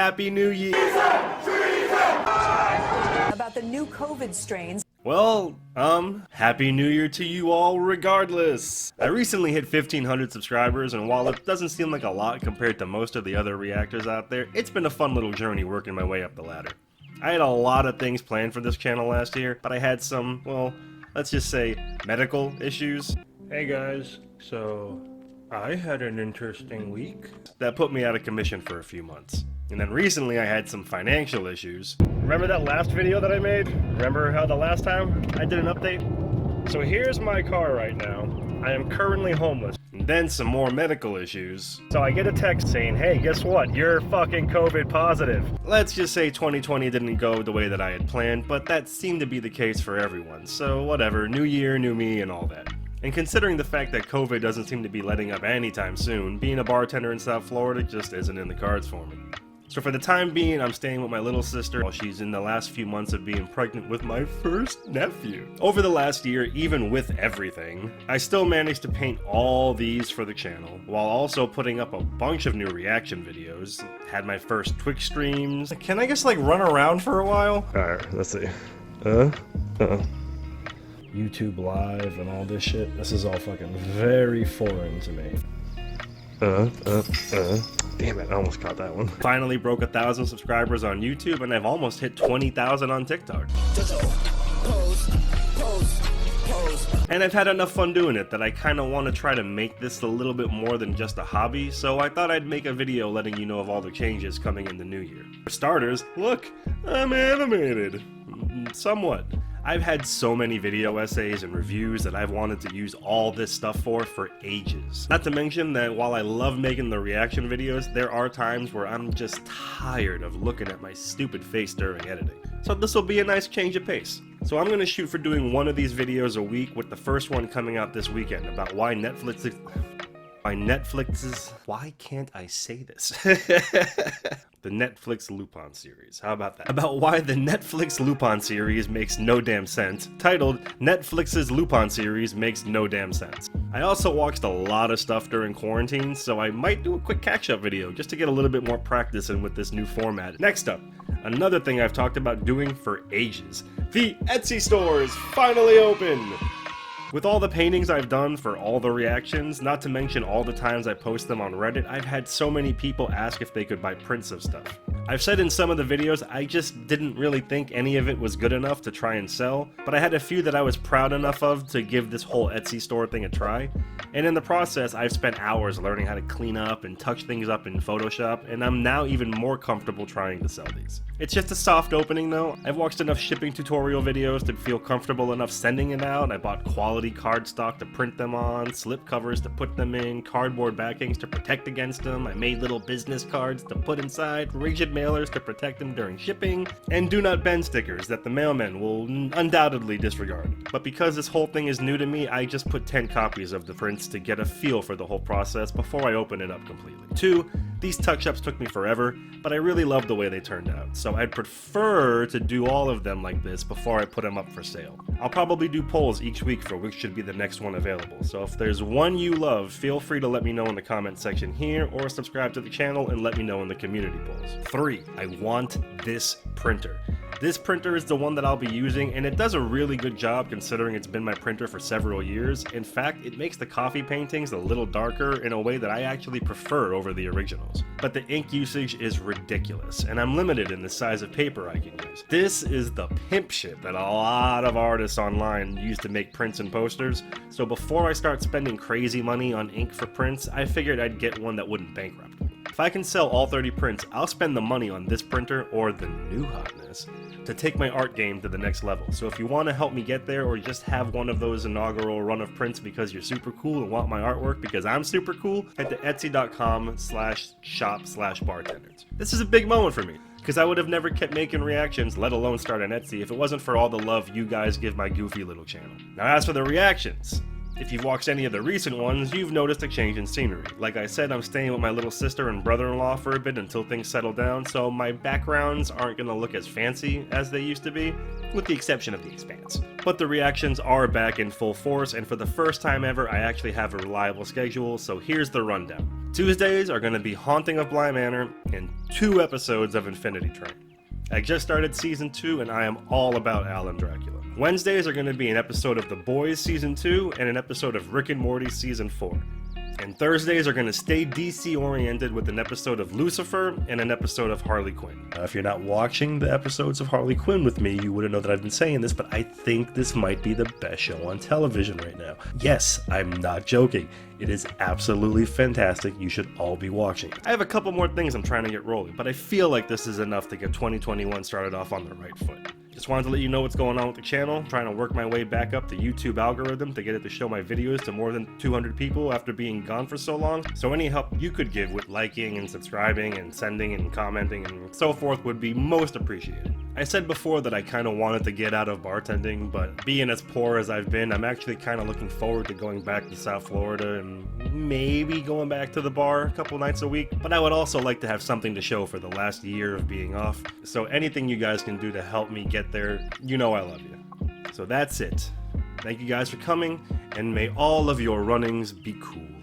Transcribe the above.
Happy New Year! About the new COVID strains. Well, Happy New Year to you all regardless! I recently hit 1,500 subscribers, and while it doesn't seem like a lot compared to most of the other reactors out there, it's been a fun little journey working my way up the ladder. I had a lot of things planned for this channel last year, but I had some, well, let's just say, medical issues. Hey guys, so I had an interesting week that put me out of commission for a few months. And then recently I had some financial issues. Remember that last video that I made? Remember how the last time I did an update? So here's my car right now. I am currently homeless. And then some more medical issues. So I get a text saying, hey, guess what? You're fucking COVID positive. Let's just say 2020 didn't go the way that I had planned, but that seemed to be the case for everyone. So whatever, new year, new me, and all that. And considering the fact that COVID doesn't seem to be letting up anytime soon, being a bartender in South Florida just isn't in the cards for me. So for the time being, I'm staying with my little sister while she's in the last few months of being pregnant with my first nephew. Over the last year, even with everything, I still managed to paint all these for the channel, while also putting up a bunch of new reaction videos, had my first Twitch streams. Can I just like run around for a while? Alright, let's see. YouTube Live and all this shit, this is all fucking very foreign to me. Damn it, I almost caught that one. Finally broke 1,000 subscribers on YouTube, and I've almost hit 20,000 on TikTok. And I've had enough fun doing it that I kinda wanna try to make this a little bit more than just a hobby, so I thought I'd make a video letting you know of all the changes coming in the new year. For starters, look, I'm animated. Somewhat. I've had so many video essays and reviews that I've wanted to use all this stuff for ages. Not to mention that while I love making the reaction videos, there are times where I'm just tired of looking at my stupid face during editing. So this will be a nice change of pace. So I'm going to shoot for doing one of these videos a week, with the first one coming out this weekend about why why can't I say this? The Netflix Lupin series. How about that? About why the Netflix Lupin series makes no damn sense. Titled, Netflix's Lupin series makes no damn sense. I also watched a lot of stuff during quarantine, so I might do a quick catch-up video just to get a little bit more practice in with this new format. Next up, another thing I've talked about doing for ages. The Etsy store is finally open! With all the paintings I've done for all the reactions, not to mention all the times I post them on Reddit, I've had so many people ask if they could buy prints of stuff. I've said in some of the videos I just didn't really think any of it was good enough to try and sell, but I had a few that I was proud enough of to give this whole Etsy store thing a try. And in the process, I've spent hours learning how to clean up and touch things up in Photoshop, and I'm now even more comfortable trying to sell these. It's just a soft opening though. I've watched enough shipping tutorial videos to feel comfortable enough sending it out. I bought quality cardstock to print them on, slip covers to put them in, cardboard backings to protect against them. I made little business cards to put inside, rigid mailers to protect them during shipping, and do not bend stickers that the mailmen will undoubtedly disregard. But because this whole thing is new to me, I just put 10 copies of the prints to get a feel for the whole process before I open it up completely. 2, these touch-ups took me forever, but I really love the way they turned out, so I'd prefer to do all of them like this before I put them up for sale. I'll probably do polls each week for which should be the next one available, so if there's one you love, feel free to let me know in the comment section here, or subscribe to the channel and let me know in the community polls. 3, I want this printer. This printer is the one that I'll be using, and it does a really good job considering it's been my printer for several years. In fact, it makes the coffee paintings a little darker in a way that I actually prefer over the originals. But the ink usage is ridiculous, and I'm limited in the size of paper I can use. This is the pimp shit that a lot of artists online use to make prints and posters, so before I start spending crazy money on ink for prints, I figured I'd get one that wouldn't bankrupt me. If I can sell all 30 prints, I'll spend the money on this printer, or the new hotness, to take my art game to the next level. So if you want to help me get there, or just have one of those inaugural run of prints because you're super cool and want my artwork because I'm super cool, head to etsy.com/shop/bartenders. This is a big moment for me, because I would have never kept making reactions, let alone start an Etsy, if it wasn't for all the love you guys give my goofy little channel. Now as for the reactions, if you've watched any of the recent ones, you've noticed a change in scenery. Like I said, I'm staying with my little sister and brother-in-law for a bit until things settle down, so my backgrounds aren't gonna look as fancy as they used to be, with the exception of the Expanse. But the reactions are back in full force, and for the first time ever, I actually have a reliable schedule, so here's the rundown. Tuesdays are going to be Haunting of Bly Manor and 2 episodes of Infinity Train. I just started season 2 and I am all about Alan Dracula. Wednesdays are going to be an episode of The Boys season 2 and an episode of Rick and Morty season 4. And Thursdays are going to stay DC oriented with an episode of Lucifer and an episode of Harley Quinn. If you're not watching the episodes of Harley Quinn with me, you wouldn't know that I've been saying this, but I think this might be the best show on television right now. Yes, I'm not joking. It is absolutely fantastic. You should all be watching. I have a couple more things I'm trying to get rolling, but I feel like this is enough to get 2021 started off on the right foot. Just wanted to let you know what's going on with the channel. Trying to work my way back up the YouTube algorithm to get it to show my videos to more than 200 people after being gone for so long. So any help you could give with liking and subscribing and sending and commenting and so forth would be most appreciated. I said before that I kind of wanted to get out of bartending, but being as poor as I've been, I'm actually kind of looking forward to going back to South Florida and maybe going back to the bar a couple nights a week. But I would also like to have something to show for the last year of being off. So anything you guys can do to help me get there, you know I love you. So that's it. Thank you guys for coming, and may all of your runnings be cool.